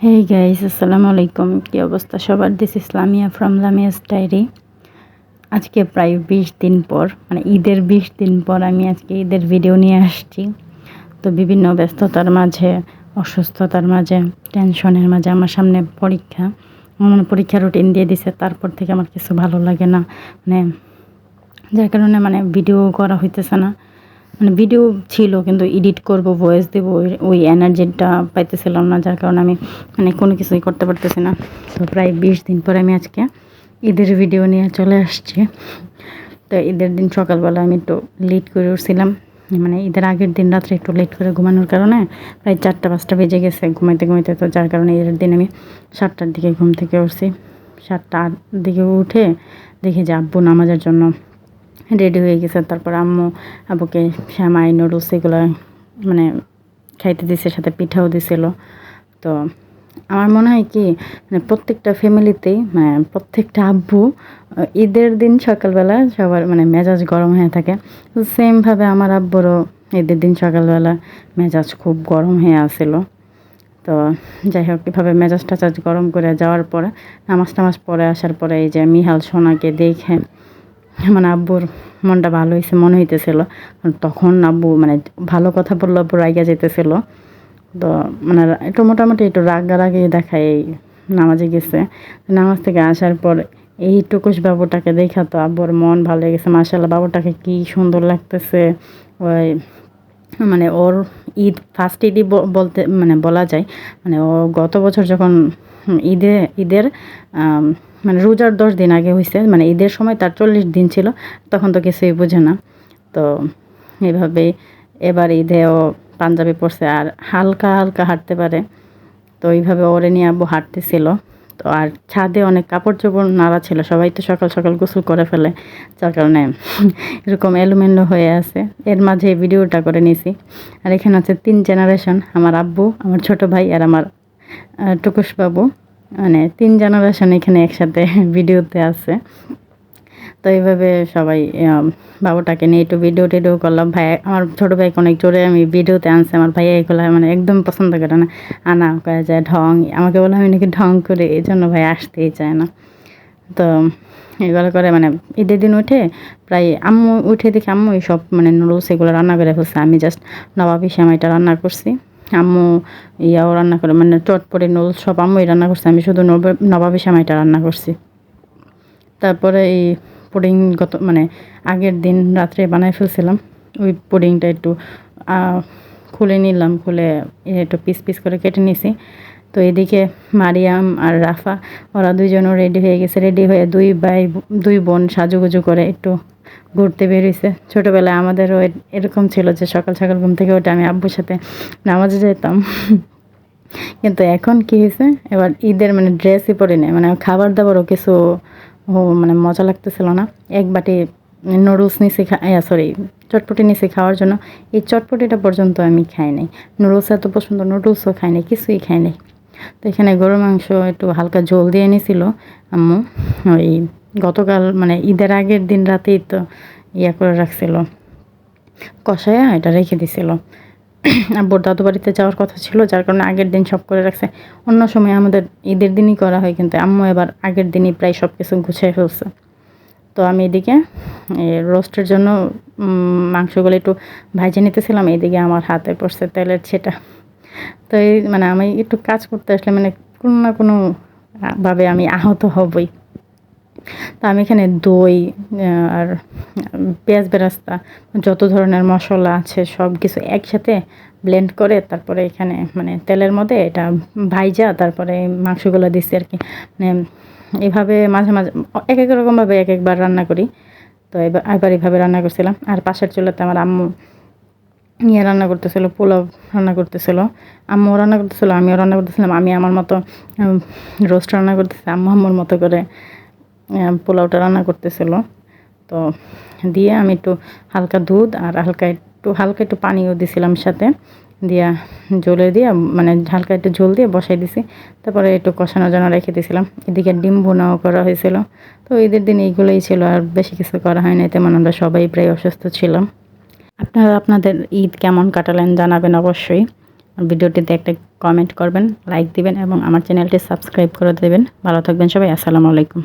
Hey guys, আসসালামু আলাইকুম। কী অবস্থা সবার? This is Lamia from Lamia's diary. আজকে প্রায় 20 দিন পর, মানে ঈদের 20 দিন পর আমি আজকে ঈদের ভিডিও নিয়ে আসছি। তো বিভিন্ন ব্যস্ততার মাঝে, অসুস্থতার মাঝে, টেনশনের মাঝে আমার সামনে পরীক্ষা। আমার পরীক্ষা রুটিন দিয়ে দিছে, তারপর থেকে আমার কিছু ভালো লাগে না, মানে যার কারণে ভিডিও করা হইতেছে না। ভিডিও ছিল কিন্তু এডিট করব, ভয়েস দেবো, ওই এনার্জিটা পাইতেছিলাম না, যার কারণে আমি কোনো কিছুই করতে পারতেছি না। তো প্রায় 20 দিন পরে আমি আজকে ঈদের ভিডিও নিয়ে চলে আসছি। তো ঈদের দিন সকালবেলা আমি একটু লেট করে উঠছিলাম, ঈদের আগের দিন রাত্রে একটু লেট করে ঘুমানোর কারণে প্রায় 4টা-5টা বেজে গেছে ঘুমাইতে ঘুমাইতে। তো যার কারণে ঈদের দিন আমি 7টার দিকে ঘুম থেকে উঠছি। 7টার দিকে উঠে দেখি যে আব্বু নামাজের জন্য রেডি হয়ে গেছে। তারপর আব্বুকে শ্যামাই, নুডলস এগুলো খাইতে দিছে, সাথে পিঠাও দিছিল। তো আমার মনে হয় কি, প্রত্যেকটা ফ্যামিলিতেই প্রত্যেকটা আব্বু ঈদের দিন সকালবেলা সবার মেজাজ গরম হয়ে থাকে। সেমভাবে আমার আব্বুরও ঈদের দিন সকালবেলা মেজাজ খুব গরম হয়ে আসছিল। তো যাই হোক, কীভাবে মেজাজ টাজাজ গরম করে যাওয়ার পরে নামাজ পরে আসার পরে এই যে মিহাল সোনাকে দেখে আব্বুর মনটা ভালো হয়েছে মনে হইতেছিল। তখন আব্বু ভালো কথা বললো, আব্বু রাইগা যেতেছিল। তো একটু মোটামুটি একটু রাগারাগি দেখায় এই নামাজে গেছে। নামাজ থেকে আসার পর এই টুকুস বাবুটাকে দেখা তো আব্বুর মন ভালো হয়ে গেছে। মাশাআল্লাহ, বাবুটাকে কি সুন্দর লাগতেছে। ওই ওর ঈদ ফার্স্ট ঈদই বলতে বলা যায়। ও গত বছর যখন ঈদের রোজার 10 দিন আগে হয়েছে, ঈদের সময় তার 40 দিন ছিল, তখন তো কিছুই বোঝে না। তো এভাবে এবার ঈদেও পাঞ্জাবি পরছে আর হালকা হালকা হাঁটতে পারে। তো এইভাবে ওরে নিয়ে আব্বু হাঁটতেছিল। তো আর ছাদে অনেক কাপড় চোপড় নাড়া ছিল, সবাই তো সকাল সকাল গোসল করে ফেলে, যার কারণে এরকম এলোমেলো হয়ে আছে। এর মাঝে ভিডিওটা করে নিয়েছি। আর এখানে আছে 3 জেনারেশন, আমার আব্বু, আমার ছোট ভাই আর আমার টুকুস বাবু। 3 জেনারেশন এখানে একসাথে ভিডিওতে আছে। তো এইভাবে সবাই বাবুটাকে নিয়ে একটু ভিডিও টিডিও করলাম। আমার ছোটো ভাইকে অনেক জোরে আমি ভিডিওতে আনছি। আমার ভাইয়া এগুলো একদম পছন্দ করে না, আনা কয়ে যায় ঢং, আমাকে বলে আমি নাকি ঢং করে, এই জন্য ভাই আসতেই চায় না। তো এগুলো করে ঈদের দিন উঠে প্রায় আম্মু উঠে দেখি আম্মু সব নুডলস এগুলো রান্না করে ফেলছে। আমি জাস্ট নবাবি সেমাইটা রান্না করছি, আম্মু ইয়াও রান্না করে, চটপটি নুডলস সব আম্মুই রান্না করছে, আমি শুধু নবাবি সেমাইটা রান্না করছি। তারপরে এই পুডিং আগের দিন রাত্রে বানায় ফেলছিলাম। ওই পুডিংটা একটু খুলে নিলাম, খুলে একটু পিস পিস করে কেটে নিছি। তো এদিকে মারিয়াম আর রাফা ওরা দুইজনও রেডি হয়ে গেছে। রেডি হয়ে দুই বোন সাজুগুজু করে একটু ঘুরতে বেরিয়েছে। ছোটোবেলায় আমাদেরও এরকম ছিল যে সকাল সকাল ঘুম থেকে উঠে আমি আব্বুর সাথে নামাজে যেতাম। কিন্তু এখন কী হয়েছে, এবার ঈদের ড্রেসই পরি নেই, খাবার দাবারও কিছু মজা লাগতেছিল না। এক বাটি নুডলস নিছি, চটপটি নিছি খাওয়ার জন্য। এই চটপটিটা পর্যন্ত আমি খাই নাই। নুডলস এত পছন্দ, নুডলসও খাই নাই, কিছুই খাই নাই। তো এখানে গরুর মাংস একটু হালকা ঝোল দিয়ে নিয়েছিল আম্মু। ওই গতকাল ঈদের আগের দিন রাতেই তো করে রাখছিল, কষায়া এটা রেখে দিছিল। আব্বুর দাদু বাড়িতে যাওয়ার কথা ছিল, যার কারণে আগের দিন সব করে রাখছে। অন্য সময় আমাদের ঈদের দিনই করা হয়, কিন্তু আম্মু এবার আগের দিনই প্রায় সব কিছু গুছিয়ে ফেলছে। তো আমি এদিকে রোস্টের জন্য মাংসগুলো একটু ভাজে নিতেছিলাম, এদিকে আমার হাতে পড়ছে তেলের ছেটা। তো এই আমি একটু কাজ করতে আসলে কোনো না কোনো ভাবে আমি আহত হবই। তো আমি এখানে দই আর পেঁয়াজ বেরেস্তা, যত ধরনের মশলা আছে সব কিছু একসাথে ব্লেন্ড করে তারপরে এখানে তেলের মধ্যে এটা ভাইজা তারপরে মাংসগুলো দিচ্ছি আর কি। এভাবে মাঝে মাঝে এক এক রকমভাবে এক একবার রান্না করি। তো এবার এইভাবে রান্না করছিলাম। আর পাশের চুলাতে আমার আম্মু রান্না করতেছিল, পোলাও রান্না করতেছিল। আম্মুও রান্না করতেছিল, আমিও রান্না করতেছিলাম। আমি আমার মতো রোস্ট রান্না করতেছি, আম্মুর মতো করে পোলাওটা রান্না করতেছিল। তো দিয়ে আমি একটু হালকা দুধ আর হালকা একটু পানিও দিছিলাম সাথে, দিয়া ঝোলে দিয়ে হালকা একটু ঝোল দিয়ে বসাই দিছি। তারপরে একটু কষানোর জন্য রেখে দিয়েছিলাম। এদিকে ডিম ভুনাও করা হয়েছিল। তো ঈদের দিন এইগুলোই ছিল, আর বেশি কিছু করা হয় না। তেমন আমরা সবাই প্রায় অসুস্থ ছিলাম। আপনারা আপনাদের ঈদ কেমন কাটালেন জানাবেন অবশ্যই। ভিডিওটিতে একটা কমেন্ট করবেন, লাইক দিবেন এবং আমার চ্যানেলটি সাবস্ক্রাইব করে দেবেন। ভালো থাকবেন সবাই। আসসালামু আলাইকুম।